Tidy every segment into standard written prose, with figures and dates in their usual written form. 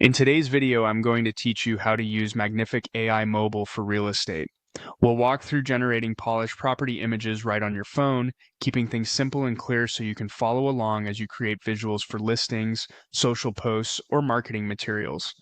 In today's video, I'm going to teach you how to use Magnific AI Mobile for real estate. We'll walk through generating polished property images right on your phone, keeping things simple and clear so you can follow along as you create visuals for listings, social posts, or marketing materials.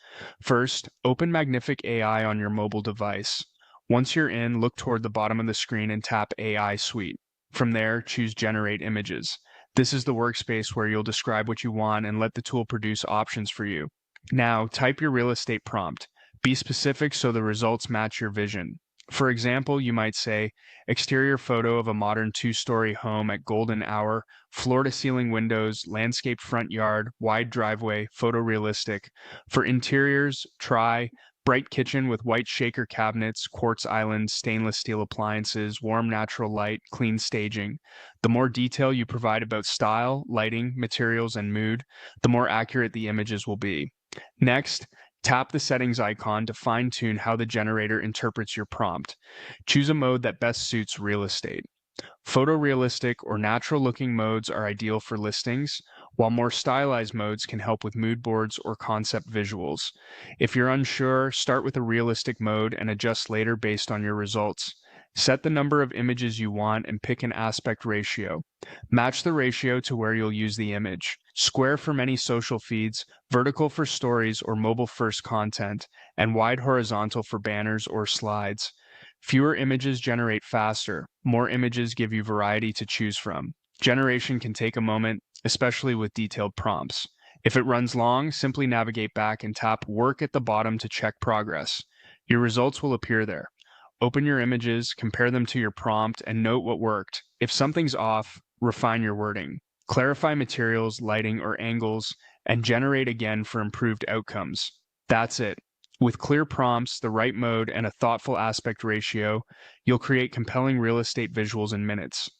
First, open Magnific AI on your mobile device. Once you're in, look toward the bottom of the screen and tap AI Suite. From there, choose Generate Images. This is the workspace where you'll describe what you want and let the tool produce options for you. Now, type your real estate prompt. Be specific so the results match your vision. For example, you might say, exterior photo of a modern two-story home at golden hour, floor-to-ceiling windows, landscaped front yard, wide driveway, photorealistic. For interiors, try bright kitchen with white shaker cabinets, quartz islands, stainless steel appliances, warm natural light, clean staging. The more detail you provide about style, lighting, materials, and mood, the more accurate the images will be. Next, tap the settings icon to fine-tune how the generator interprets your prompt. Choose a mode that best suits real estate. Photorealistic or natural-looking modes are ideal for listings, while more stylized modes can help with mood boards or concept visuals. If you're unsure, start with a realistic mode and adjust later based on your results. Set the number of images you want and pick an aspect ratio. Match the ratio to where you'll use the image. Square for many social feeds, vertical for stories or mobile-first content, and wide horizontal for banners or slides. Fewer images generate faster. More images give you variety to choose from. Generation can take a moment, especially with detailed prompts. If it runs long, simply navigate back and tap Work at the bottom to check progress. Your results will appear there. Open your images, compare them to your prompt, and note what worked. If something's off, refine your wording. Clarify materials, lighting, or angles, and generate again for improved outcomes. That's it. With clear prompts, the right mode, and a thoughtful aspect ratio, you'll create compelling real estate visuals in minutes.